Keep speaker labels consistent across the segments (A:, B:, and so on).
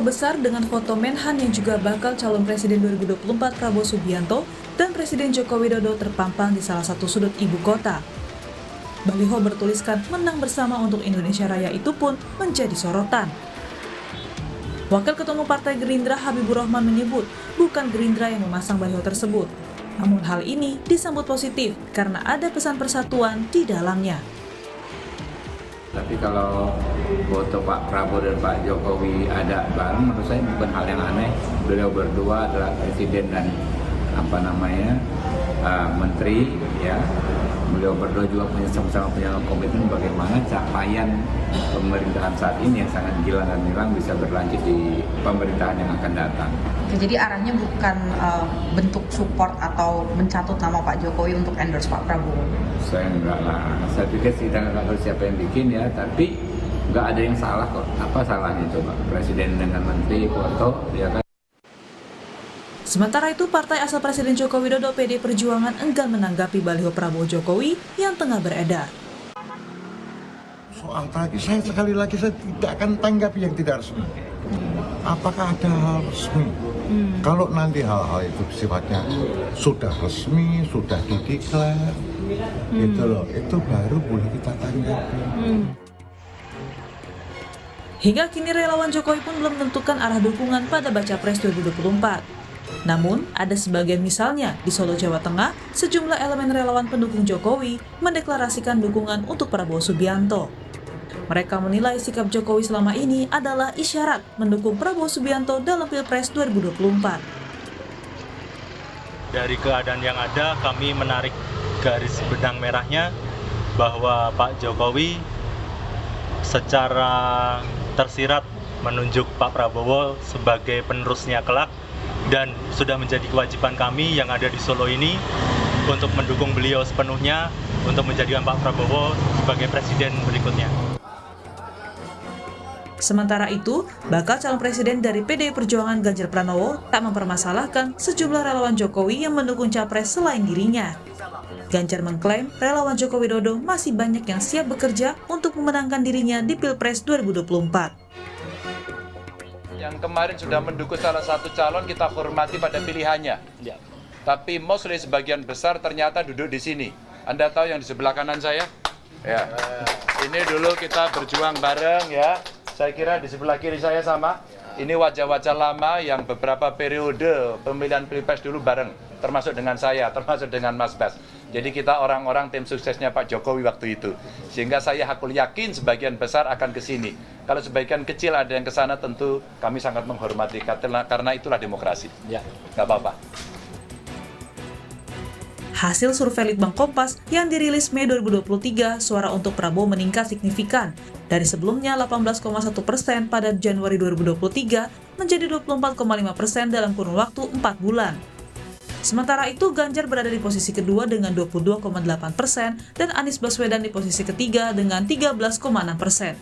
A: baliho besar dengan foto Menhan yang juga bakal calon Presiden 2024 Prabowo Subianto dan Presiden Joko Widodo terpampang di salah satu sudut ibu kota. Baliho bertuliskan menang bersama untuk Indonesia Raya itu pun menjadi sorotan. Wakil Ketua Umum Partai Gerindra Habibur Rahman menyebut bukan Gerindra yang memasang baliho tersebut. Namun hal ini disambut positif karena ada pesan persatuan di dalamnya.
B: Tapi kalau foto Pak Prabowo dan Pak Jokowi ada bareng, menurut saya bukan hal yang aneh. Beliau berdua adalah presiden dan menteri, ya. Beliau berdua juga sama-sama punya komitmen bagaimana capaian pemerintahan saat ini yang sangat gila dan milang bisa berlanjut di pemerintahan yang akan datang.
C: Jadi arahnya bukan bentuk support atau mencatut nama Pak Jokowi untuk endorse Pak Prabowo?
B: Saya enggak lah, saya pikir kita nggak tahu siapa yang bikin ya, tapi nggak ada yang salah kok. Apa salahnya coba presiden dengan menteri foto, ya kan?
A: Sementara itu, partai asal Presiden Joko Widodo PD Perjuangan enggan menanggapi baliho Prabowo Jokowi yang tengah beredar.
D: Soal tadi, saya tidak akan tanggapi yang tidak resmi. Apakah ada hal resmi? Kalau nanti hal-hal itu sifatnya sudah resmi, sudah dideklar, gitu loh, itu baru boleh kita tanggapi.
A: Hingga kini relawan Jokowi pun belum menentukan arah dukungan pada Baca Pres 2024. Namun, ada sebagian misalnya di Solo, Jawa Tengah, sejumlah elemen relawan pendukung Jokowi mendeklarasikan dukungan untuk Prabowo Subianto. Mereka menilai sikap Jokowi selama ini adalah isyarat mendukung Prabowo Subianto dalam Pilpres 2024.
E: Dari keadaan yang ada, kami menarik garis benang merahnya bahwa Pak Jokowi secara tersirat menunjuk Pak Prabowo sebagai penerusnya kelak, dan sudah menjadi kewajiban kami yang ada di Solo ini untuk mendukung beliau sepenuhnya untuk menjadikan Pak Prabowo sebagai presiden berikutnya.
A: Sementara itu, bakal calon presiden dari PDI Perjuangan Ganjar Pranowo tak mempermasalahkan sejumlah relawan Jokowi yang mendukung capres selain dirinya. Ganjar mengklaim relawan Joko Widodo masih banyak yang siap bekerja untuk memenangkan dirinya di Pilpres 2024.
F: Yang kemarin sudah mendukung salah satu calon, kita hormati pada pilihannya. Ya. Tapi mostly sebagian besar ternyata duduk di sini. Anda tahu yang di sebelah kanan saya? Ya. Ini dulu kita berjuang bareng ya. Saya kira di sebelah kiri saya sama. Ini wajah-wajah lama yang beberapa periode pemilihan Pilpres dulu bareng. Termasuk dengan saya, termasuk dengan Mas Bas. Jadi kita orang-orang tim suksesnya Pak Jokowi waktu itu. Sehingga saya yakin sebagian besar akan ke sini. Kalau sebagian kecil ada yang ke sana, tentu kami sangat menghormati karena itulah demokrasi. Ya, nggak apa-apa.
A: Hasil survei Litbang Kompas yang dirilis Mei 2023, suara untuk Prabowo meningkat signifikan dari sebelumnya 18,1% pada Januari 2023 menjadi 24,5% dalam kurun waktu 4 bulan. Sementara itu, Ganjar berada di posisi kedua dengan 22,8% dan Anies Baswedan di posisi ketiga dengan 13,6%.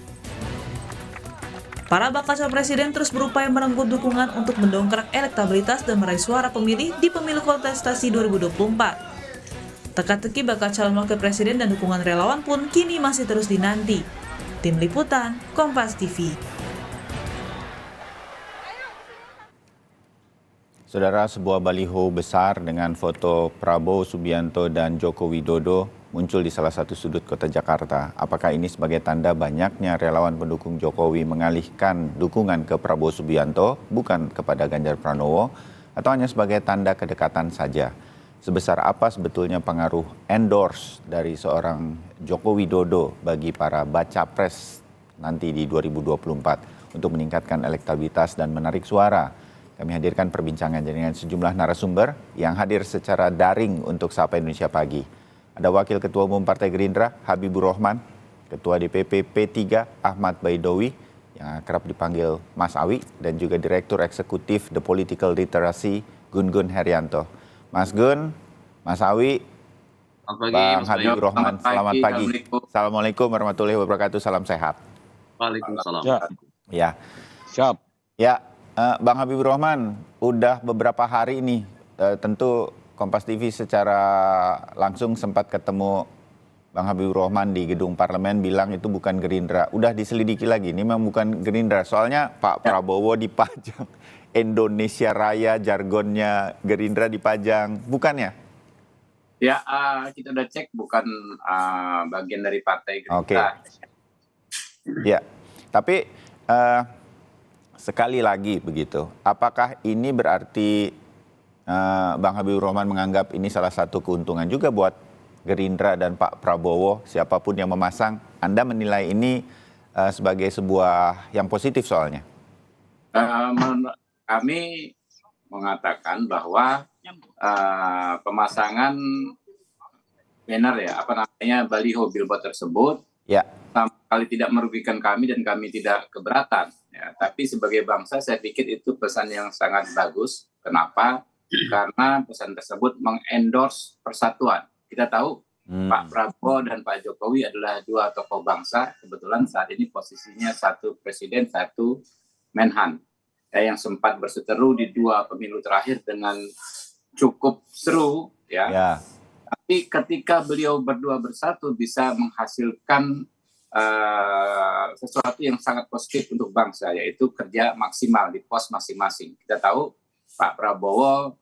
A: Para bakal calon presiden terus berupaya merenggut dukungan untuk mendongkrak elektabilitas dan meraih suara pemilih di pemilu kontestasi 2024. Teka-teki bakal calon wakil presiden dan dukungan relawan pun kini masih terus dinanti. Tim Liputan, Kompas TV.
G: Saudara, sebuah baliho besar dengan foto Prabowo Subianto dan Joko Widodo muncul di salah satu sudut kota Jakarta. Apakah ini sebagai tanda banyaknya relawan pendukung Jokowi mengalihkan dukungan ke Prabowo Subianto, bukan kepada Ganjar Pranowo, atau hanya sebagai tanda kedekatan saja? Sebesar apa sebetulnya pengaruh endorse dari seorang Joko Widodo bagi para baca pres nanti di 2024 untuk meningkatkan elektabilitas dan menarik suara? Kami hadirkan perbincangan dengan sejumlah narasumber yang hadir secara daring untuk Sapa Indonesia Pagi. Ada Wakil Ketua Umum Partai Gerindra Habibur Rahman, Ketua DPP P3 Ahmad Baidowi yang kerap dipanggil Mas Awi, dan juga Direktur Eksekutif The Political Literacy Gun Gun Herianto. Mas Gun, Mas Awi, Bang Habibur Rahman, selamat pagi. Assalamualaikum warahmatullahi wabarakatuh, salam sehat.
H: Waalaikumsalam.
G: Ya.
H: Siap.
G: Ya, Bang Habibur Rahman, udah beberapa hari ini tentu Kompas TV secara langsung sempat ketemu Bang Habibur Rahman di gedung parlemen bilang itu bukan Gerindra. Udah diselidiki lagi, ini memang bukan Gerindra. Soalnya Pak Prabowo dipajang Indonesia Raya, jargonnya Gerindra dipajang, bukannya?
I: Ya, kita udah cek bukan bagian dari partai Gerindra.
G: Ya, tapi sekali lagi begitu, apakah ini berarti Bang Habibur Rahman menganggap ini salah satu keuntungan juga buat Gerindra dan Pak Prabowo, siapapun yang memasang, Anda menilai ini sebagai sebuah yang positif soalnya?
I: Kami mengatakan bahwa pemasangan banner baliho billboard tersebut sama sekali tidak merugikan kami dan kami tidak keberatan. Ya, tapi sebagai bangsa saya pikir itu pesan yang sangat bagus. Kenapa? Karena pesan tersebut mengendorse persatuan. Kita tahu Pak Prabowo dan Pak Jokowi adalah dua tokoh bangsa. Kebetulan saat ini posisinya satu presiden, satu menhan. Yang sempat berseteru di dua pemilu terakhir dengan cukup seru. Ya. Tapi ketika beliau berdua bersatu bisa menghasilkan sesuatu yang sangat positif untuk bangsa, yaitu kerja maksimal di pos masing-masing. Kita tahu Pak Prabowo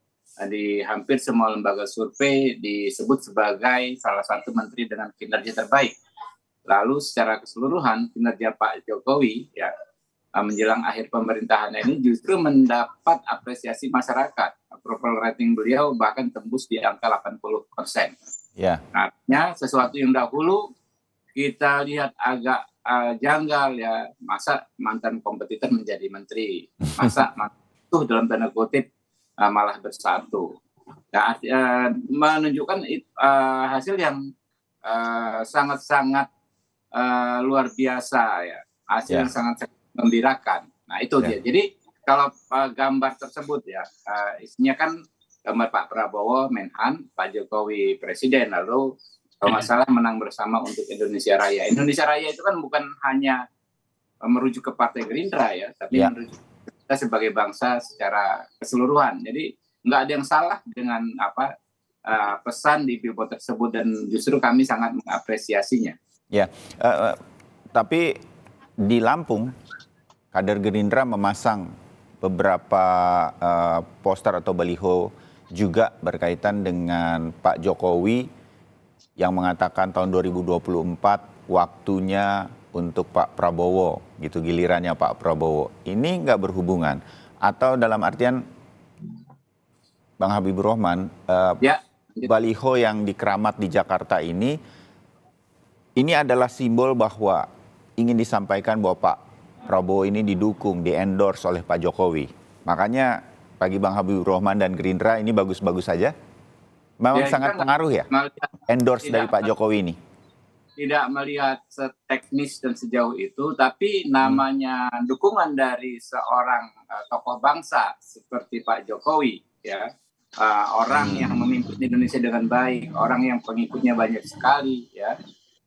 I: di hampir semua lembaga survei disebut sebagai salah satu menteri dengan kinerja terbaik. Lalu secara keseluruhan kinerja Pak Jokowi menjelang akhir pemerintahannya ini justru mendapat apresiasi masyarakat. Approval rating beliau bahkan tembus di angka 80%. Artinya sesuatu yang dahulu kita lihat agak janggal ya, masa mantan kompetitor menjadi menteri, masa itu dalam tanda kutip malah bersatu. Nah, menunjukkan hasil yang sangat-sangat luar biasa ya, hasil yang sangat menggembirakan. Nah itu dia. Jadi kalau gambar tersebut ya isinya kan gambar Pak Prabowo Menhan, Pak Jokowi Presiden, lalu kalau nggak salah menang bersama untuk Indonesia Raya. Indonesia Raya itu kan bukan hanya merujuk ke Partai Gerindra ya, tapi merujuk kita sebagai bangsa secara keseluruhan. Jadi nggak ada yang salah dengan pesan di billboard tersebut dan justru kami sangat mengapresiasinya.
G: Ya, tapi di Lampung kader Gerindra memasang beberapa poster atau baliho juga berkaitan dengan Pak Jokowi yang mengatakan tahun 2024 waktunya untuk Pak Prabowo, gitu gilirannya Pak Prabowo. Ini nggak berhubungan atau dalam artian Bang Habibur Rahman, baliho yang dikeramat di Jakarta ini adalah simbol bahwa ingin disampaikan bahwa Pak Prabowo ini didukung, di-endorse oleh Pak Jokowi. Makanya bagi Bang Habibur Rahman dan Gerindra ini bagus-bagus saja. Memang sangat pengaruh ya, endorse dari Pak Jokowi ini.
I: Tidak melihat seteknis dan sejauh itu, tapi namanya dukungan dari seorang tokoh bangsa seperti Pak Jokowi, ya, orang yang memimpin Indonesia dengan baik, orang yang pengikutnya banyak sekali, ya,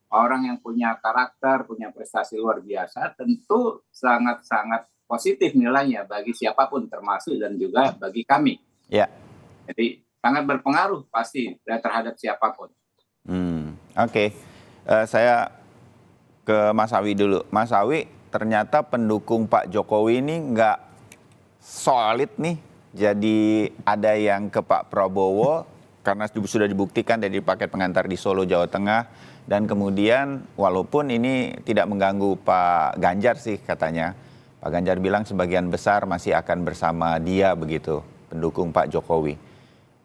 I: orang yang punya karakter, punya prestasi luar biasa, tentu sangat-sangat positif nilainya bagi siapapun, termasuk dan juga bagi kami.
G: Ya.
I: Jadi sangat berpengaruh pasti terhadap siapapun.
G: Oke. Saya ke Mas Awi dulu. Mas Awi, ternyata pendukung Pak Jokowi ini nggak solid nih. Jadi ada yang ke Pak Prabowo karena sudah dibuktikan dari paket pengantar di Solo, Jawa Tengah. Dan kemudian walaupun ini tidak mengganggu Pak Ganjar sih katanya. Pak Ganjar bilang sebagian besar masih akan bersama dia begitu, pendukung Pak Jokowi.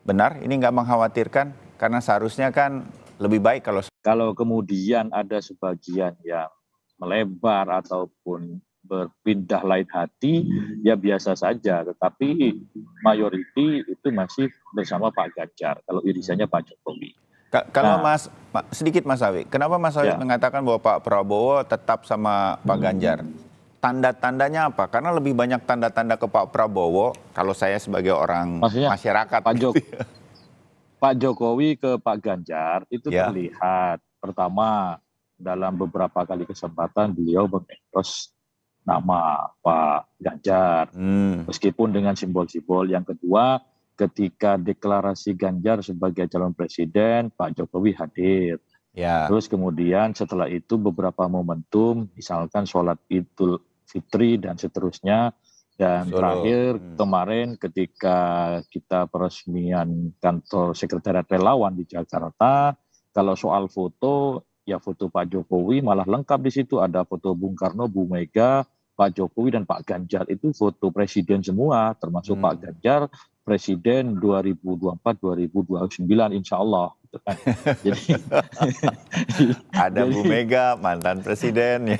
G: Benar, ini nggak mengkhawatirkan karena seharusnya kan lebih baik kalau
J: kemudian ada sebagian yang melebar ataupun berpindah lain hati, ya biasa saja. Tetapi mayoriti itu masih bersama Pak Ganjar, kalau irisannya Pak Jokowi.
G: Kalau sedikit Mas Awi, kenapa Mas Awi mengatakan bahwa Pak Prabowo tetap sama Pak Ganjar? Tanda-tandanya apa? Karena lebih banyak tanda-tanda ke Pak Prabowo, kalau saya sebagai orang masyarakat.
J: Pak Jokowi ke Pak Ganjar itu terlihat. Pertama, dalam beberapa kali kesempatan beliau mengendorse nama Pak Ganjar. Meskipun dengan simbol-simbol. Yang kedua, ketika deklarasi Ganjar sebagai calon presiden, Pak Jokowi hadir.
B: Ya.
J: Terus kemudian setelah itu beberapa momentum, misalkan sholat Idul Fitri dan seterusnya. Dan
B: Solo.
J: terakhir kemarin ketika kita peresmian kantor sekretariat relawan di Jakarta, kalau soal foto, ya foto Pak Jokowi malah lengkap di situ. Ada foto Bung Karno, Bu Mega, Pak Jokowi dan Pak Ganjar. Itu foto presiden semua, termasuk Pak Ganjar, presiden 2024-2029 insya Allah. Gitu kan.
G: Ada Bu Mega, mantan presiden.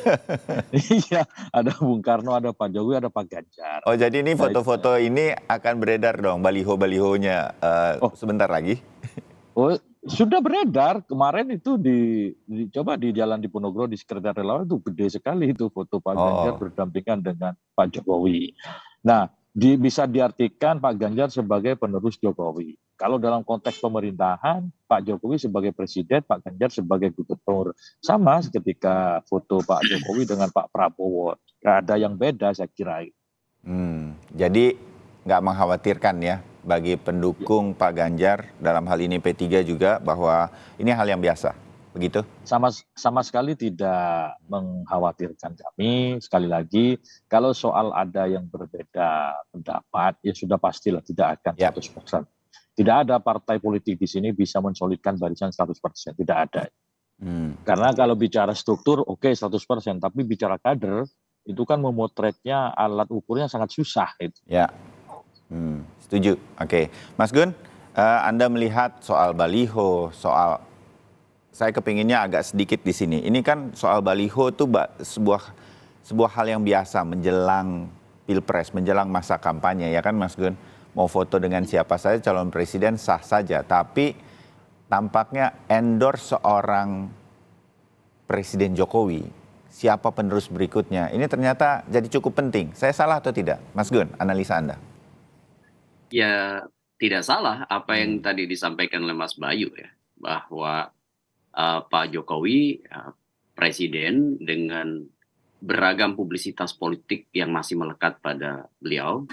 J: Iya, ada Bung Karno, ada Pak Jokowi, ada Pak Ganjar.
G: Oh, jadi ini foto-foto ini akan beredar dong, baliho-balihonya sebentar lagi?
J: Oh, sudah beredar. Kemarin itu dicoba di Jalan Diponegoro di sekretariat relawan itu gede sekali itu foto Pak Ganjar berdampingan dengan Pak Jokowi. Nah, bisa diartikan Pak Ganjar sebagai penerus Jokowi. Kalau dalam konteks pemerintahan, Pak Jokowi sebagai presiden, Pak Ganjar sebagai gubernur. Sama ketika foto Pak Jokowi dengan Pak Prabowo. Nggak ada yang beda saya kira.
G: Jadi nggak mengkhawatirkan ya bagi pendukung Pak Ganjar, dalam hal ini P3 juga, bahwa ini hal yang biasa, begitu?
J: Sama sekali tidak mengkhawatirkan kami. Sekali lagi, kalau soal ada yang berbeda pendapat, ya sudah pastilah tidak akan 100%. Tidak ada partai politik di sini bisa mensolidkan barisan 100%, tidak ada. Karena kalau bicara struktur, oke 100%, tapi bicara kader, itu kan memotretnya alat ukurnya sangat susah. Itu.
G: Ya, setuju. Oke, Mas Gun, Anda melihat soal baliho, saya kepinginnya agak sedikit di sini. Ini kan soal baliho itu sebuah hal yang biasa menjelang Pilpres, menjelang masa kampanye, ya kan Mas Gun? Mau foto dengan siapa saja calon presiden sah saja, tapi tampaknya endorse seorang Presiden Jokowi, siapa penerus berikutnya, ini ternyata jadi cukup penting. Saya salah atau tidak? Mas Gun, analisa Anda.
H: Ya, tidak salah apa yang tadi disampaikan oleh Mas Bayu ya, bahwa Pak Jokowi presiden dengan beragam publisitas politik yang masih melekat pada beliau,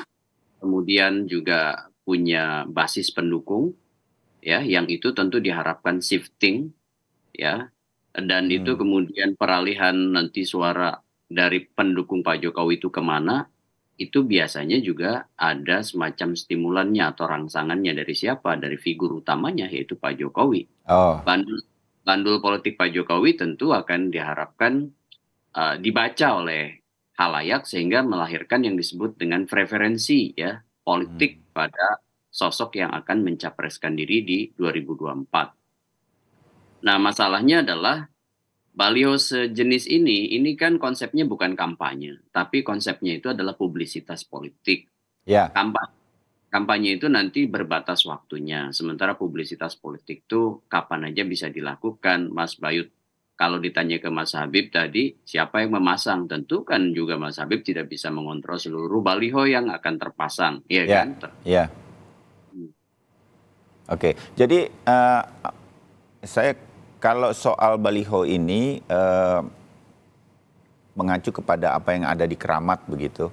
H: kemudian juga punya basis pendukung, ya, yang itu tentu diharapkan shifting, ya, dan itu kemudian peralihan nanti suara dari pendukung Pak Jokowi itu kemana, itu biasanya juga ada semacam stimulannya atau rangsangannya dari siapa? Dari figur utamanya yaitu Pak Jokowi. Bandul politik Pak Jokowi tentu akan diharapkan dibaca oleh halayak sehingga melahirkan yang disebut dengan preferensi ya politik pada sosok yang akan mencapreskan diri di 2024. Nah, masalahnya adalah baliho sejenis ini kan konsepnya bukan kampanye, tapi konsepnya itu adalah publisitas politik.
G: Ya.
H: Kampanye itu nanti berbatas waktunya, sementara publisitas politik itu kapan aja bisa dilakukan. Mas Bayu, kalau ditanya ke Mas Habib tadi, siapa yang memasang? Tentu kan juga Mas Habib tidak bisa mengontrol seluruh baliho yang akan terpasang, ya kan?
G: Iya. Oke, jadi saya kalau soal baliho ini mengacu kepada apa yang ada di Keramat begitu.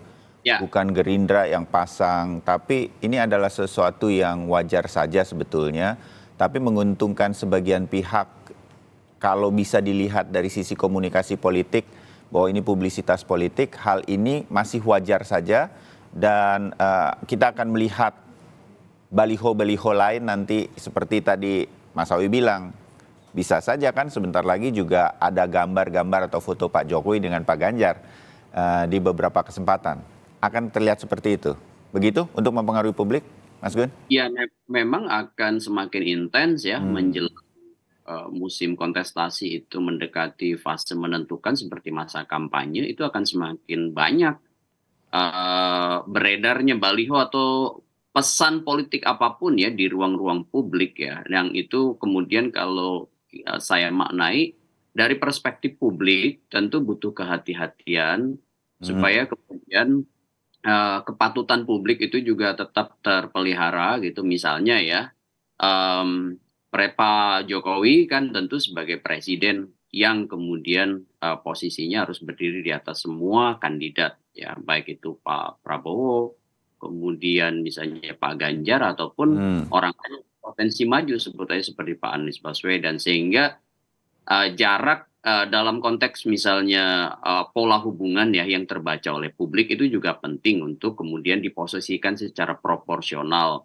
G: Bukan Gerindra yang pasang, tapi ini adalah sesuatu yang wajar saja sebetulnya, tapi menguntungkan sebagian pihak. Kalau bisa dilihat dari sisi komunikasi politik, bahwa ini publisitas politik, hal ini masih wajar saja. Dan kita akan melihat baliho-baliho lain nanti seperti tadi Mas Awi bilang. Bisa saja kan sebentar lagi juga ada gambar-gambar atau foto Pak Jokowi dengan Pak Ganjar di beberapa kesempatan. Akan terlihat seperti itu. Begitu untuk mempengaruhi publik, Mas Gun?
H: Ya, memang akan semakin intens ya menjelang musim kontestasi itu mendekati fase menentukan seperti masa kampanye, itu akan semakin banyak beredarnya baliho atau pesan politik apapun ya di ruang-ruang publik ya, yang itu kemudian kalau saya maknai dari perspektif publik tentu butuh kehati-hatian supaya kemudian kepatutan publik itu juga tetap terpelihara gitu. Misalnya ya Pak Jokowi kan tentu sebagai presiden yang kemudian posisinya harus berdiri di atas semua kandidat ya, baik itu Pak Prabowo, kemudian misalnya Pak Ganjar ataupun orang potensi maju sebut aja seperti Pak Anies Baswedan, sehingga jarak dalam konteks misalnya pola hubungan ya yang terbaca oleh publik itu juga penting untuk kemudian diposisikan secara proporsional.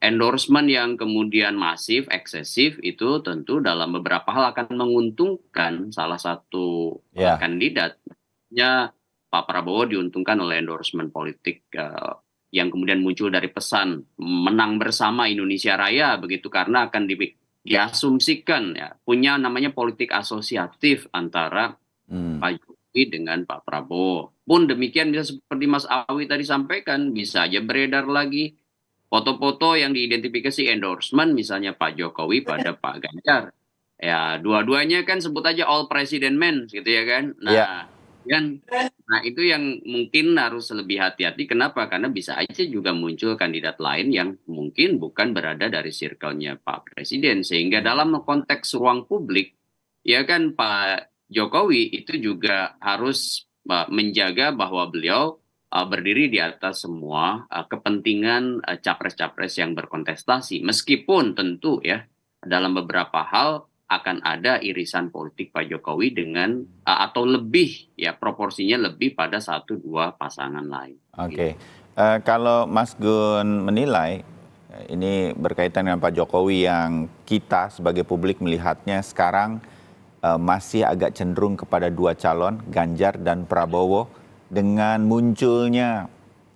H: Endorsement yang kemudian masif, eksesif itu tentu dalam beberapa hal akan menguntungkan salah satu kandidatnya. Pak Prabowo diuntungkan oleh endorsement politik yang kemudian muncul dari pesan menang bersama Indonesia Raya begitu, karena akan diasumsikan ya punya namanya politik asosiatif antara Pak Jokowi dengan Pak Prabowo. Pun demikian bisa seperti Mas Awi tadi sampaikan, bisa aja beredar lagi foto-foto yang diidentifikasi endorsement misalnya Pak Jokowi pada Pak Ganjar. Ya, dua-duanya kan sebut aja all president men gitu ya kan. Nah, itu yang mungkin harus lebih hati-hati. Kenapa? Karena bisa aja juga muncul kandidat lain yang mungkin bukan berada dari circle-nya Pak Presiden. Sehingga dalam konteks ruang publik, ya kan Pak Jokowi itu juga harus menjaga bahwa beliau berdiri di atas semua kepentingan capres-capres yang berkontestasi. Meskipun tentu ya dalam beberapa hal akan ada irisan politik Pak Jokowi dengan atau lebih ya proporsinya lebih pada 1-2 pasangan lain.
G: Oke. Kalau Mas Gun menilai ini berkaitan dengan Pak Jokowi yang kita sebagai publik melihatnya sekarang masih agak cenderung kepada 2 calon, Ganjar dan Prabowo, dengan munculnya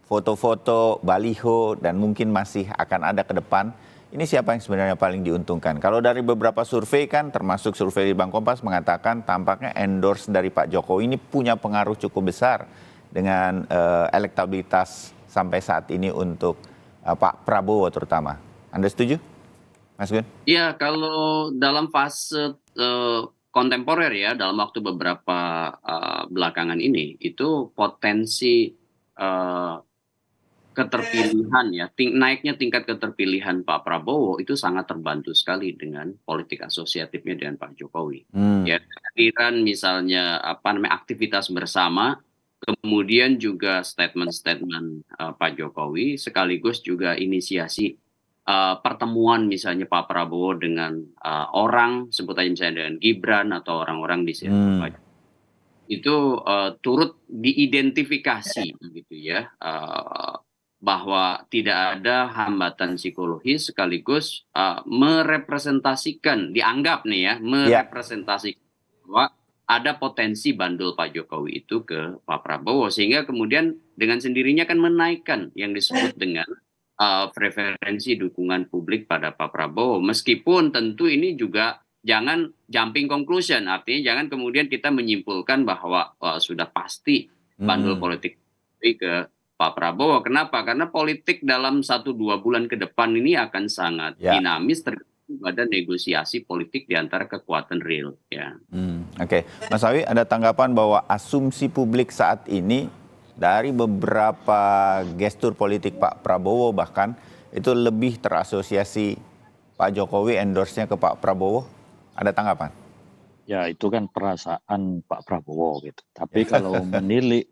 G: foto-foto, baliho, dan mungkin masih akan ada ke depan. Ini siapa yang sebenarnya paling diuntungkan? Kalau dari beberapa survei kan, termasuk survei di Bank Kompas mengatakan tampaknya endorse dari Pak Jokowi ini punya pengaruh cukup besar dengan elektabilitas sampai saat ini untuk Pak Prabowo terutama. Anda setuju, Mas Gun?
H: Iya, kalau dalam fase kontemporer ya, dalam waktu beberapa belakangan ini, itu potensi keterpilihan ya, naiknya tingkat keterpilihan Pak Prabowo itu sangat terbantu sekali dengan politik asosiatifnya dengan Pak Jokowi. Ya, kehadiran misalnya aktivitas bersama, kemudian juga statement-statement Pak Jokowi, sekaligus juga inisiasi pertemuan misalnya Pak Prabowo dengan orang, sebut aja misalnya dengan Gibran atau orang-orang di sini itu turut diidentifikasi gitu ya. Bahwa tidak ada hambatan psikologis, sekaligus merepresentasikan, dianggap nih ya, merepresentasikan bahwa ada potensi bandul Pak Jokowi itu ke Pak Prabowo, sehingga kemudian dengan sendirinya kan menaikkan yang disebut dengan preferensi dukungan publik pada Pak Prabowo. Meskipun tentu ini juga jangan jumping conclusion, artinya jangan kemudian kita menyimpulkan bahwa sudah pasti bandul politik ke Pak Prabowo. Kenapa? Karena politik dalam 1-2 bulan ke depan ini akan sangat dinamis tergantung pada negosiasi politik di antara kekuatan real. Ya.
G: Oke. Mas Awi, ada tanggapan bahwa asumsi publik saat ini dari beberapa gestur politik Pak Prabowo bahkan itu lebih terasosiasi Pak Jokowi endorse-nya ke Pak Prabowo? Ada tanggapan?
J: Ya itu kan perasaan Pak Prabowo gitu. Tapi kalau menilik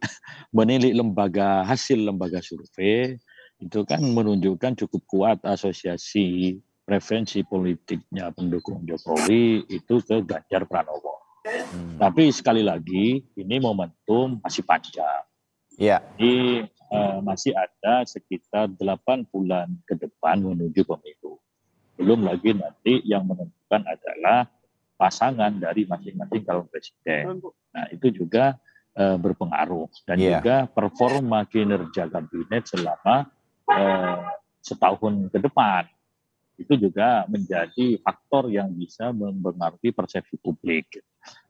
J: hasil lembaga survei itu kan menunjukkan cukup kuat asosiasi preferensi politiknya pendukung Jokowi itu ke Ganjar Pranowo. Tapi sekali lagi ini momentum masih panjang. Jadi masih ada sekitar 8 bulan ke depan menuju pemilu. Belum lagi nanti yang menentukan adalah pasangan dari masing-masing calon presiden. Nah itu juga berpengaruh dan juga performa kinerja kabinet selama setahun ke depan itu juga menjadi faktor yang bisa mempengaruhi persepsi publik.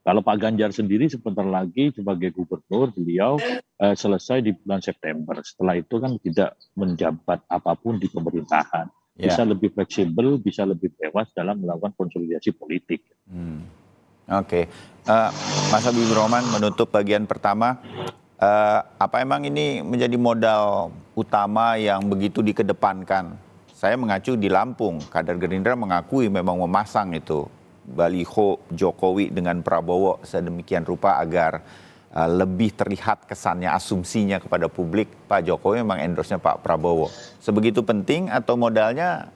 J: Kalau Pak Ganjar sendiri sebentar lagi sebagai gubernur beliau selesai di bulan September. Setelah itu kan tidak menjabat apapun di pemerintahan. Bisa lebih fleksibel, bisa lebih bebas dalam melakukan konsolidasi politik.
G: Oke. Mas Habibur Rahman menutup bagian pertama. Apa emang ini menjadi modal utama yang begitu dikedepankan? Saya mengacu di Lampung, kader Gerindra mengakui memang memasang itu baliho Jokowi dengan Prabowo sedemikian rupa agar lebih terlihat kesannya, asumsinya kepada publik Pak Jokowi memang endorse-nya Pak Prabowo. Sebegitu penting atau modalnya,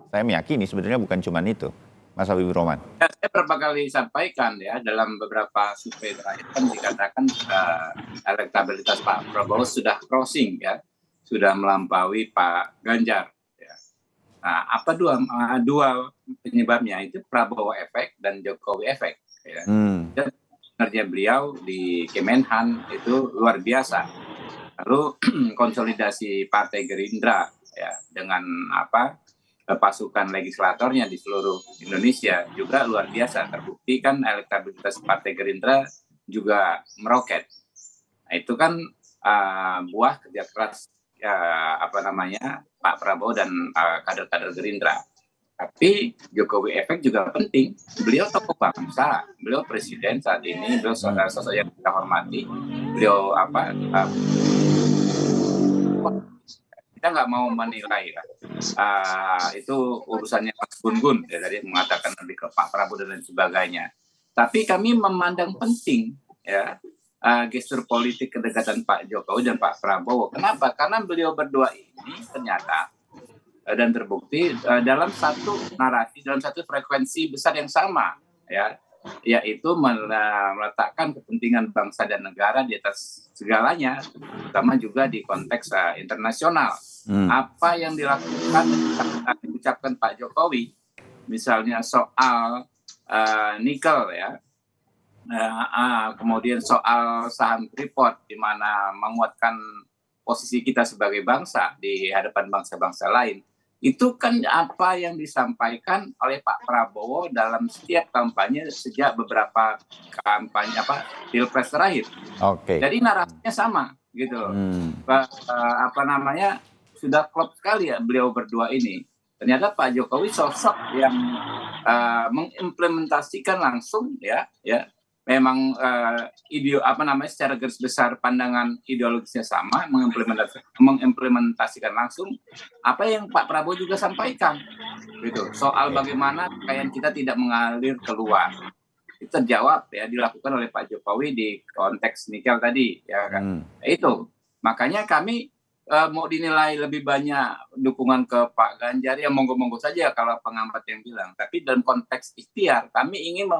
G: saya meyakini sebenarnya bukan cuma itu. Mas Habibur Rahman?
I: Ya, saya beberapa kali sampaikan ya dalam beberapa survei terakhir kan dikatakan elektabilitas Pak Prabowo sudah crossing ya, sudah melampaui Pak Ganjar. Ya. Nah, apa dua penyebabnya itu Prabowo efek dan Jokowi efek. Ya. Dan kinerja beliau di Kemenhan itu luar biasa. Lalu konsolidasi Partai Gerindra ya dengan pasukan legislatornya di seluruh Indonesia juga luar biasa. Terbukti kan elektabilitas Partai Gerindra juga meroket. Nah, itu kan buah kerja keras Pak Prabowo dan kader-kader Gerindra. Tapi Jokowi efek juga penting. Beliau tokoh bangsa, beliau presiden saat ini, beliau sosok yang kita hormati. Beliau kita nggak mau menilai lah. Itu urusannya Mas Gun-Gun ya, tadi mengatakan lebih ke Pak Prabowo dan lain sebagainya. Tapi kami memandang penting ya gestur politik kedekatan Pak Jokowi dan Pak Prabowo. Kenapa? Karena beliau berdua ini ternyata dan terbukti dalam satu narasi, dalam satu frekuensi besar yang sama ya, yaitu meletakkan kepentingan bangsa dan negara di atas segalanya, terutama juga di konteks internasional. Apa yang dilakukan diucapkan Pak Jokowi, misalnya soal nikel ya, kemudian soal saham Freeport, di mana menguatkan posisi kita sebagai bangsa di hadapan bangsa-bangsa lain. Itu kan apa yang disampaikan oleh Pak Prabowo dalam setiap kampanye sejak beberapa kampanye Pilpres terakhir.
G: Oke.
I: Jadi narasinya sama gitu loh. Sudah klop sekali ya beliau berdua ini. Ternyata Pak Jokowi sosok yang mengimplementasikan langsung ya memang secara garis besar pandangan ideologisnya sama, mengimplementasikan langsung apa yang Pak Prabowo juga sampaikan gitu, soal bagaimana kekayaan kita tidak mengalir keluar. Itu terjawab ya, dilakukan oleh Pak Jokowi di konteks nikel tadi ya kan. Itu makanya kami mau dinilai lebih banyak dukungan ke Pak Ganjar, ya monggo-monggo saja kalau pengamat yang bilang. Tapi dalam konteks ikhtiar, kami ingin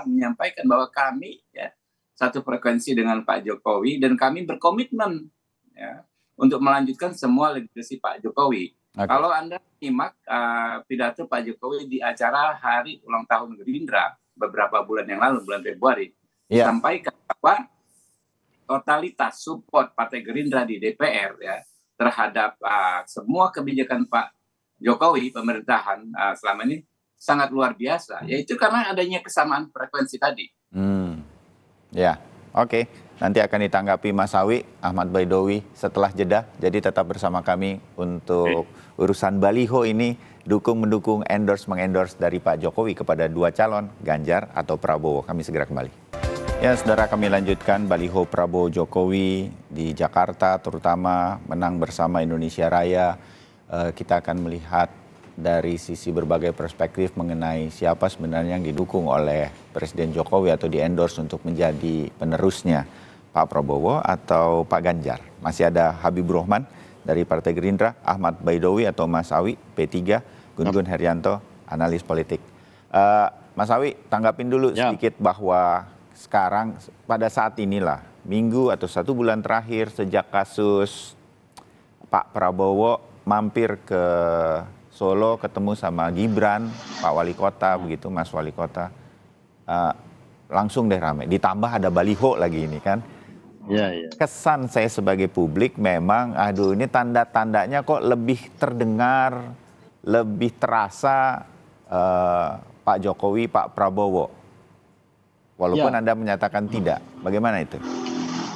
I: menyampaikan bahwa kami ya satu frekuensi dengan Pak Jokowi dan kami berkomitmen ya untuk melanjutkan semua legasi Pak Jokowi. Okay. Kalau Anda simak pidato Pak Jokowi di acara hari ulang tahun Gerindra beberapa bulan yang lalu, bulan Februari, sampaikan bahwa totalitas support Partai Gerindra di DPR ya terhadap semua kebijakan Pak Jokowi pemerintahan selama ini sangat luar biasa. Yaitu karena adanya kesamaan frekuensi tadi.
G: Ya, oke. Nanti akan ditanggapi Mas Sawi, Ahmad Baidowi setelah jeda. Jadi tetap bersama kami untuk urusan baliho ini, mendukung, mengendorse dari Pak Jokowi kepada dua calon, Ganjar atau Prabowo. Kami segera kembali. Ya, saudara, kami lanjutkan baliho Prabowo Jokowi di Jakarta, terutama menang bersama Indonesia Raya. Kita akan melihat dari sisi berbagai perspektif mengenai siapa sebenarnya yang didukung oleh Presiden Jokowi atau di-endorse untuk menjadi penerusnya, Pak Prabowo atau Pak Ganjar. Masih ada Habibur Rahman dari Partai Gerindra, Ahmad Baidowi atau Mas Sawi, P3, Gun-Gun Herianto, analis politik. Mas Sawi, tanggapin dulu sedikit bahwa sekarang pada saat inilah, minggu atau 1 bulan terakhir sejak kasus Pak Prabowo mampir ke Solo ketemu sama Gibran, Pak Wali Kota, begitu Mas Wali Kota, langsung deh rame. Ditambah ada baliho lagi ini kan. Kesan saya sebagai publik memang, ini tanda-tandanya kok lebih terdengar, lebih terasa Pak Jokowi, Pak Prabowo. Walaupun Anda menyatakan tidak. Bagaimana itu?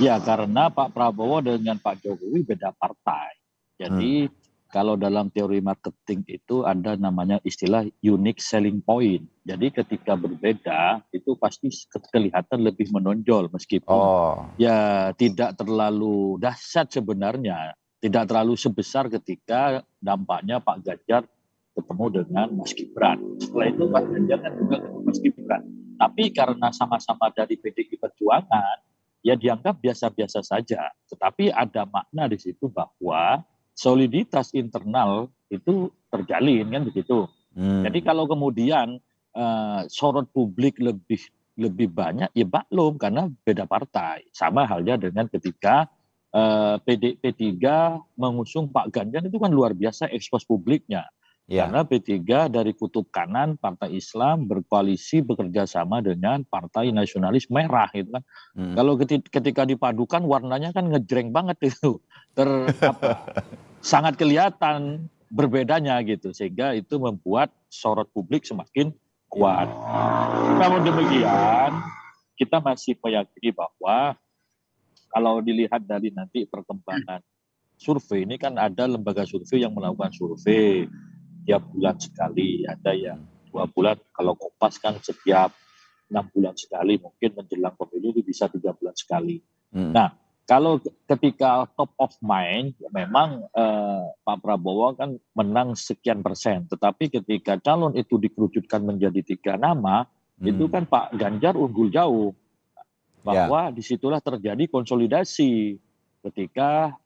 J: Ya, karena Pak Prabowo dengan Pak Jokowi beda partai. Jadi kalau dalam teori marketing itu ada namanya istilah unique selling point. Jadi ketika berbeda itu pasti kelihatan lebih menonjol meskipun ya tidak terlalu dahsyat sebenarnya. Tidak terlalu sebesar ketika dampaknya Pak Ganjar ketemu dengan Mas Gibran. Setelah itu Pak Ganjar kan juga ketemu Mas Gibran. Tapi karena sama-sama dari PDI Perjuangan, ya dianggap biasa-biasa saja. Tetapi ada makna di situ bahwa soliditas internal itu terjalin kan begitu. Jadi kalau kemudian sorot publik lebih banyak, ya maklum karena beda partai. Sama halnya dengan ketika P3 mengusung Pak Ganjar, itu kan luar biasa ekspos publiknya.
G: Ya.
J: Karena P3 dari kutub kanan Partai Islam berkoalisi bekerja sama dengan Partai Nasionalis Merah gitu kan. Kalau ketika dipadukan warnanya kan ngejreng banget itu. Sangat kelihatan berbedanya gitu, sehingga itu membuat sorot publik semakin kuat. Namun demikian, kita masih meyakini bahwa kalau dilihat dari nanti perkembangan survei, ini kan ada lembaga survei yang melakukan survei tiap bulan sekali, ada yang 2 bulan, kalau Kompas kan setiap 6 bulan sekali, mungkin menjelang pemilu itu bisa 3 bulan sekali. Nah, kalau ketika top of mind, ya memang Pak Prabowo kan menang sekian persen, tetapi ketika calon itu dikerucutkan menjadi 3 nama, itu kan Pak Ganjar unggul jauh, bahwa disitulah terjadi konsolidasi ketika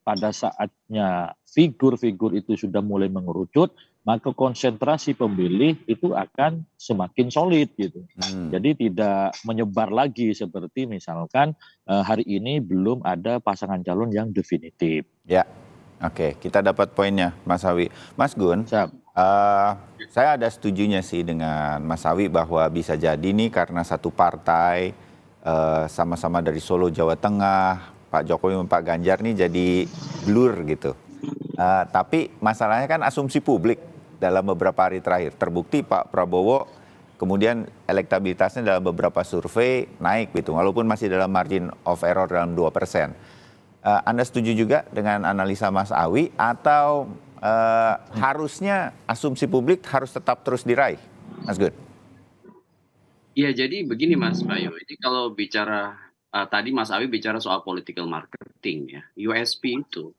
J: pada saatnya figur-figur itu sudah mulai mengerucut, maka konsentrasi pemilih itu akan semakin solid gitu. Jadi tidak menyebar lagi seperti misalkan hari ini belum ada pasangan calon yang definitif.
G: Ya, oke, kita dapat poinnya, Mas Awi. Mas Gun, saya ada setujunya sih dengan Mas Awi bahwa bisa jadi nih karena satu partai sama-sama dari Solo, Jawa Tengah, Pak Jokowi dan Pak Ganjar nih jadi blur gitu. Tapi masalahnya kan asumsi publik dalam beberapa hari terakhir. Terbukti Pak Prabowo kemudian elektabilitasnya dalam beberapa survei naik gitu, walaupun masih dalam margin of error dalam 2%. Anda setuju juga dengan analisa Mas Awi atau harusnya asumsi publik harus tetap terus diraih, Mas Gun?
H: Iya, jadi begini Mas Bayu, ini kalau bicara tadi Mas Awi bicara soal political marketing ya, USP itu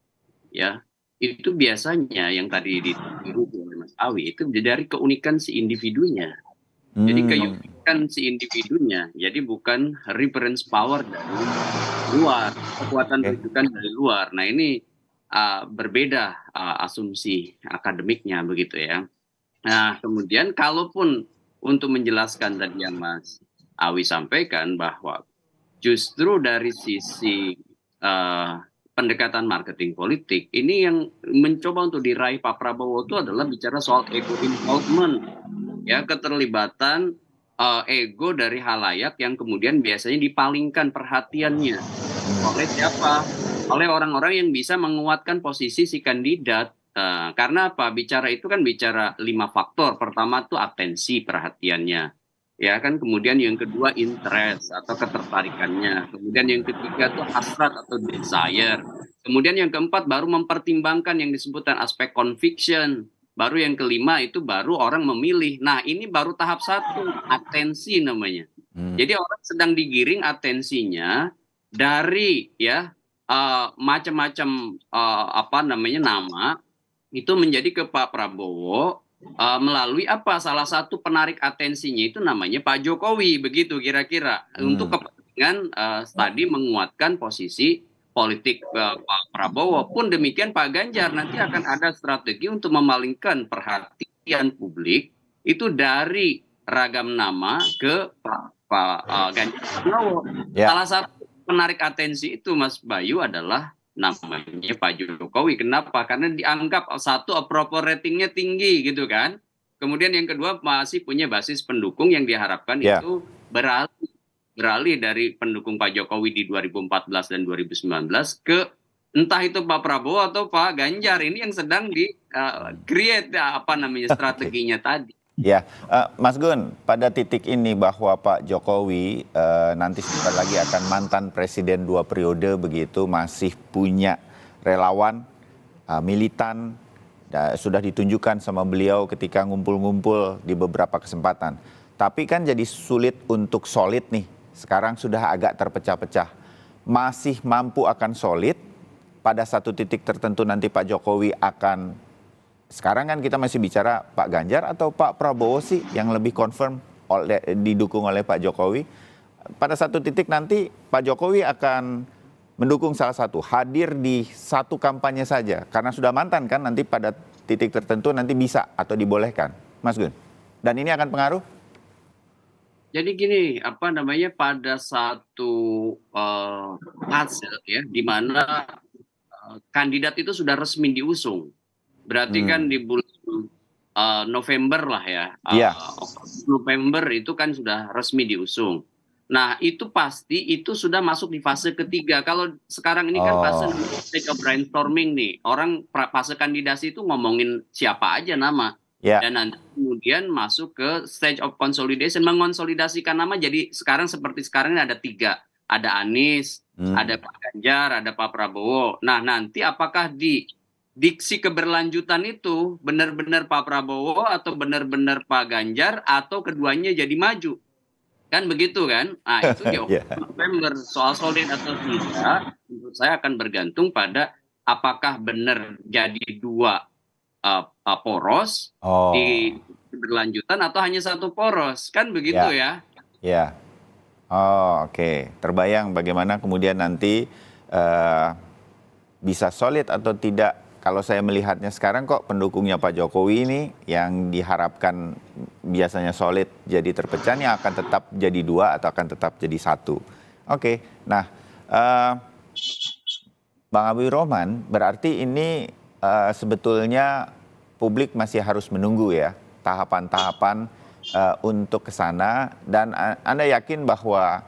H: ya, itu biasanya yang tadi ditiru oleh Mas Awi itu dari keunikan si individunya. Jadi keunikan si individunya, jadi bukan reference power dari luar, kekuatan rujukan dari luar. Nah ini berbeda asumsi akademiknya begitu ya. Nah kemudian kalaupun untuk menjelaskan tadi yang Mas Awi sampaikan bahwa justru dari sisi pendekatan marketing politik, ini yang mencoba untuk diraih Pak Prabowo itu adalah bicara soal ego involvement, ya keterlibatan ego dari halayak yang kemudian biasanya dipalingkan perhatiannya oleh siapa? Oleh orang-orang yang bisa menguatkan posisi si kandidat. Karena apa? Bicara itu kan bicara 5 faktor. Pertama tuh atensi perhatiannya. Ya kan, kemudian yang kedua interest atau ketertarikannya, kemudian yang ketiga itu hasrat atau desire, kemudian yang keempat baru mempertimbangkan yang disebutkan aspek conviction, baru yang kelima itu baru orang memilih. Nah ini baru tahap 1, atensi namanya. Jadi orang sedang digiring atensinya dari ya macam-macam nama itu menjadi ke Pak Prabowo. Melalui apa? Salah satu penarik atensinya itu namanya Pak Jokowi, begitu kira-kira untuk kepentingan tadi menguatkan posisi politik Pak Prabowo. Pun demikian Pak Ganjar nanti akan ada strategi untuk memalingkan perhatian publik itu dari ragam nama ke Pak Ganjar Pranowo. Salah satu penarik atensi itu Mas Bayu adalah namanya Pak Jokowi. Kenapa? Karena dianggap satu approval ratingnya tinggi gitu kan. Kemudian yang kedua masih punya basis pendukung yang diharapkan itu beralih dari pendukung Pak Jokowi di 2014 dan 2019 ke entah itu Pak Prabowo atau Pak Ganjar. Ini yang sedang di create strateginya tadi.
G: Ya, Mas Gun, pada titik ini bahwa Pak Jokowi nanti sebentar lagi akan mantan presiden 2 periode begitu, masih punya relawan, militan, sudah ditunjukkan sama beliau ketika ngumpul-ngumpul di beberapa kesempatan. Tapi kan jadi sulit untuk solid nih, sekarang sudah agak terpecah-pecah. Masih mampu akan solid, pada satu titik tertentu nanti Pak Jokowi akan... Sekarang kan kita masih bicara Pak Ganjar atau Pak Prabowo sih yang lebih confirm didukung oleh Pak Jokowi. Pada satu titik nanti Pak Jokowi akan mendukung salah satu, hadir di satu kampanye saja. Karena sudah mantan kan nanti pada titik tertentu nanti bisa atau dibolehkan, Mas Gun? Dan ini akan pengaruh?
H: Jadi gini, pada satu fase ya, di mana kandidat itu sudah resmi diusung. Berarti kan di bulan November lah ya, November itu kan sudah resmi diusung. Nah itu pasti itu sudah masuk di fase ketiga. Kalau sekarang ini kan fase stage of brainstorming nih, orang fase kandidasi itu ngomongin siapa aja nama. Dan nanti kemudian masuk ke stage of consolidation, mengonsolidasikan nama. Jadi sekarang seperti sekarang ini ada 3, ada Anies, ada Pak Ganjar, ada Pak Prabowo. Nah nanti apakah di diksi keberlanjutan itu benar-benar Pak Prabowo atau benar-benar Pak Ganjar atau keduanya jadi maju? Kan begitu kan? Nah itu di November. Soal solid atau tidak menurut saya akan bergantung pada apakah benar jadi 2 poros di berlanjutan atau hanya 1 poros, kan begitu ya?
G: Ya. Oke. Terbayang bagaimana kemudian nanti bisa solid atau tidak. Kalau saya melihatnya sekarang kok pendukungnya Pak Jokowi ini yang diharapkan biasanya solid jadi terpecah, ini akan tetap jadi 2 atau akan tetap jadi 1. Oke. Nah, Bang Habibur Rahman, berarti ini sebetulnya publik masih harus menunggu ya tahapan-tahapan untuk ke sana, dan Anda yakin bahwa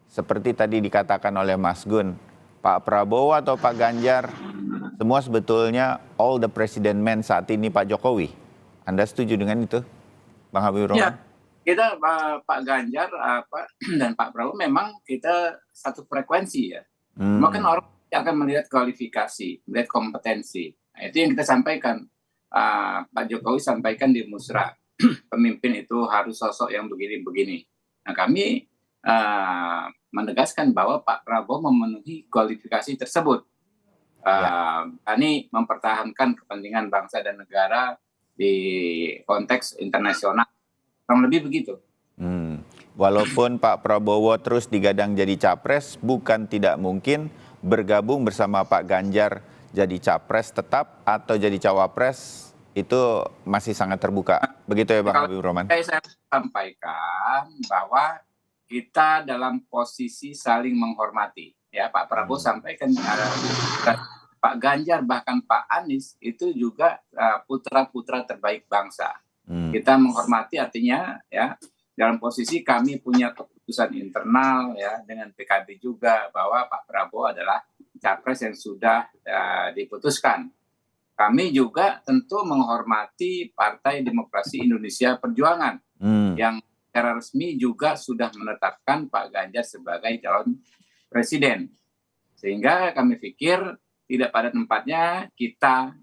G: seperti tadi dikatakan oleh Mas Gun, Pak Prabowo atau Pak Ganjar semua sebetulnya all the president men saat ini Pak Jokowi. Anda setuju dengan itu, Bang Habibur Rahman?
I: Ya, kita Pak Ganjar dan Pak Prabowo memang kita satu frekuensi ya. Mungkin orang akan melihat kualifikasi, melihat kompetensi. Nah, itu yang kita sampaikan. Pak Jokowi sampaikan di Musra, pemimpin itu harus sosok yang begini-begini. Nah kami menegaskan bahwa Pak Prabowo memenuhi kualifikasi tersebut. Kami mempertahankan kepentingan bangsa dan negara di konteks internasional. Kurang lebih begitu.
G: Walaupun Pak Prabowo terus digadang jadi capres, bukan tidak mungkin bergabung bersama Pak Ganjar jadi capres tetap atau jadi cawapres, itu masih sangat terbuka. Begitu ya Bang Habibur Rahman?
I: Saya sampaikan bahwa kita dalam posisi saling menghormati. Ya, Pak Prabowo sampaikan Pak Ganjar bahkan Pak Anies itu juga putra-putra terbaik bangsa. Kita menghormati artinya ya dalam posisi kami punya keputusan internal ya dengan PKB juga bahwa Pak Prabowo adalah capres yang sudah diputuskan. Kami juga tentu menghormati Partai Demokrasi Indonesia Perjuangan yang secara resmi juga sudah menetapkan Pak Ganjar sebagai calon presiden. Sehingga kami pikir tidak pada tempatnya kita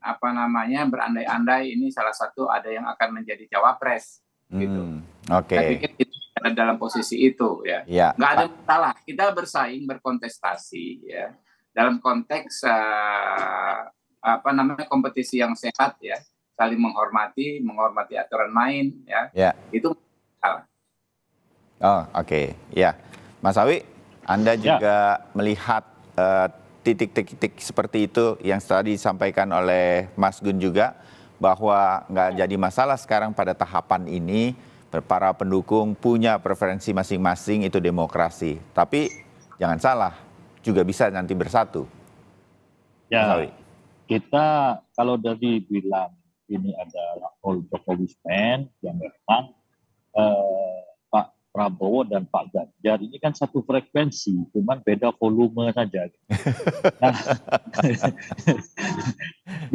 I: berandai-andai ini salah satu ada yang akan menjadi cawapres gitu. Saya pikir kita ada dalam posisi itu ya. Nggak ada masalah. Kita bersaing, berkontestasi ya dalam konteks kompetisi yang sehat ya, saling menghormati aturan main ya. Itu salah.
G: Oke. Ya, Mas Awi, Anda juga melihat titik-titik seperti itu yang tadi disampaikan oleh Mas Gun juga, bahwa nggak jadi masalah sekarang pada tahapan ini para pendukung punya preferensi masing-masing, itu demokrasi. Tapi jangan salah, juga bisa nanti bersatu.
J: Ya, Mas Awi. Kita kalau dari bilang ini adalah all Jokowi stand, yang memang Pak Prabowo dan Pak Ganjar ini kan satu frekuensi, cuman beda volume saja. Nah,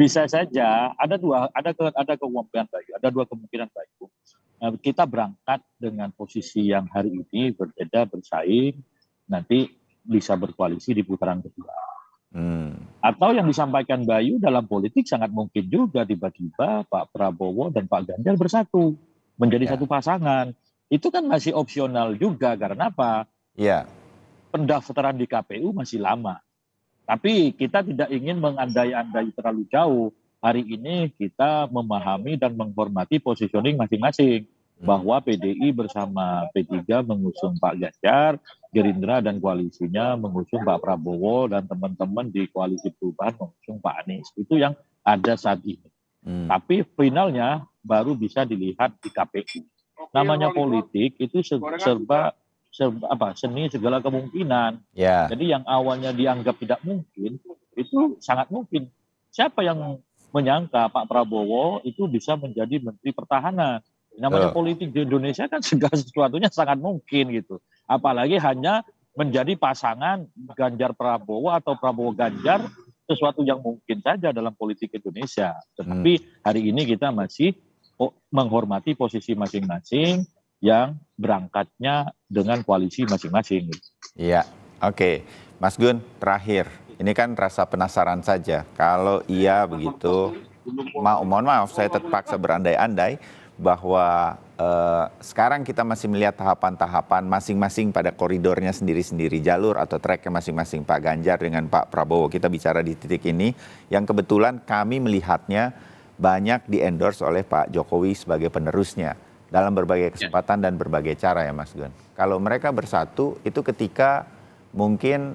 J: bisa saja ada kemungkinan baik, ada 2 kemungkinan baik. Kita berangkat dengan posisi yang hari ini berbeda, bersaing, nanti bisa berkoalisi di putaran kedua. Atau yang disampaikan Bayu, dalam politik sangat mungkin juga tiba-tiba Pak Prabowo dan Pak Ganjar bersatu menjadi satu pasangan. Itu kan masih opsional juga, karena apa? Pendaftaran di KPU masih lama. Tapi kita tidak ingin mengandai-andai terlalu jauh. Hari ini kita memahami dan menghormati positioning masing-masing. Bahwa PDI bersama P3 mengusung Pak Ganjar, Gerindra dan koalisinya mengusung Pak Prabowo, dan teman-teman di Koalisi Perubahan mengusung Pak Anies. Itu yang ada saat ini. Tapi finalnya baru bisa dilihat di KPU. Namanya politik itu serba seni segala kemungkinan. Jadi yang awalnya dianggap tidak mungkin itu sangat mungkin. Siapa yang menyangka Pak Prabowo itu bisa menjadi Menteri Pertahanan? Namanya politik di Indonesia kan segala sesuatunya sangat mungkin gitu. Apalagi hanya menjadi pasangan Ganjar Prabowo atau Prabowo Ganjar, sesuatu yang mungkin saja dalam politik Indonesia. Tetapi hari ini kita masih menghormati posisi masing-masing yang berangkatnya dengan koalisi masing-masing.
G: Iya, oke. Mas Gun, terakhir. Ini kan rasa penasaran saja. Kalau iya begitu, mohon maaf saya terpaksa berandai-andai bahwa sekarang kita masih melihat tahapan-tahapan masing-masing pada koridornya sendiri-sendiri, jalur atau tracknya masing-masing, Pak Ganjar dengan Pak Prabowo. Kita bicara di titik ini yang kebetulan kami melihatnya banyak di-endorse oleh Pak Jokowi sebagai penerusnya dalam berbagai kesempatan dan berbagai cara ya Mas Gun. Kalau mereka bersatu itu ketika mungkin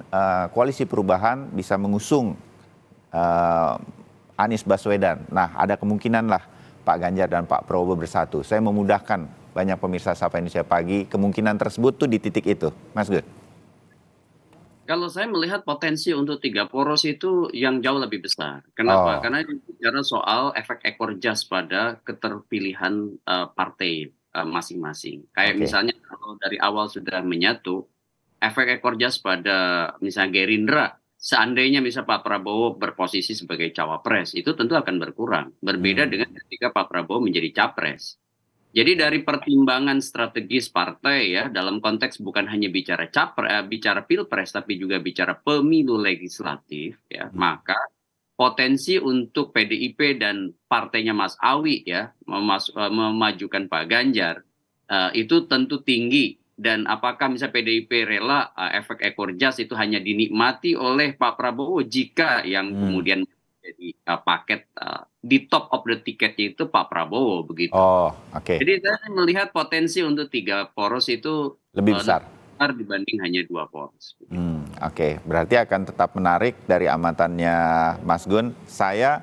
G: koalisi perubahan bisa mengusung Anies Baswedan. Nah ada kemungkinan lah Pak Ganjar dan Pak Prabowo bersatu. Saya memudahkan banyak pemirsa Sapa Indonesia Pagi, kemungkinan tersebut tuh di titik itu, Mas Gun.
H: Kalau saya melihat potensi untuk 3 poros itu yang jauh lebih besar. Kenapa? Karena bicara soal efek ekor jas pada keterpilihan partai masing-masing. Kayak misalnya kalau dari awal sudah menyatu, efek ekor jas pada misalnya Gerindra, seandainya bisa Pak Prabowo berposisi sebagai cawapres, itu tentu akan berkurang. Berbeda dengan ketika Pak Prabowo menjadi capres. Jadi dari pertimbangan strategis partai ya, dalam konteks bukan hanya bicara bicara pilpres, tapi juga bicara pemilu legislatif, ya, maka potensi untuk PDIP dan partainya Mas Awi ya memajukan Pak Ganjar itu tentu tinggi. Dan apakah misalnya PDIP rela efek ekor jas itu hanya dinikmati oleh Pak Prabowo jika yang kemudian jadi paket di top of the ticketnya itu Pak Prabowo begitu. Jadi saya melihat potensi untuk 3 poros itu
G: lebih besar
H: dibanding hanya 2 poros.
G: Berarti akan tetap menarik dari amatannya Mas Gun. Saya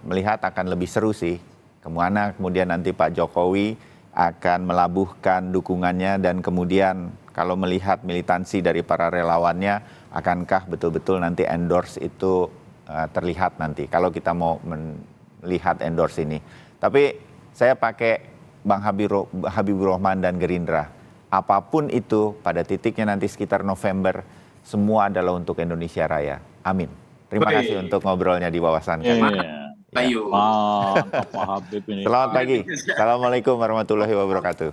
G: melihat akan lebih seru sih. Kemana kemudian nanti Pak Jokowi akan melabuhkan dukungannya dan kemudian kalau melihat militansi dari para relawannya, akankah betul-betul nanti endorse itu terlihat nanti kalau kita mau melihat endorse ini. Tapi saya pakai Bang Habibur Rahman dan Gerindra. Apapun itu pada titiknya nanti sekitar November, semua adalah untuk Indonesia Raya. Amin. Terima kasih untuk ngobrolnya di Wawasan kami.
J: Mantap Pak Habib ini.
G: Selamat pagi. Assalamualaikum warahmatullahi wabarakatuh.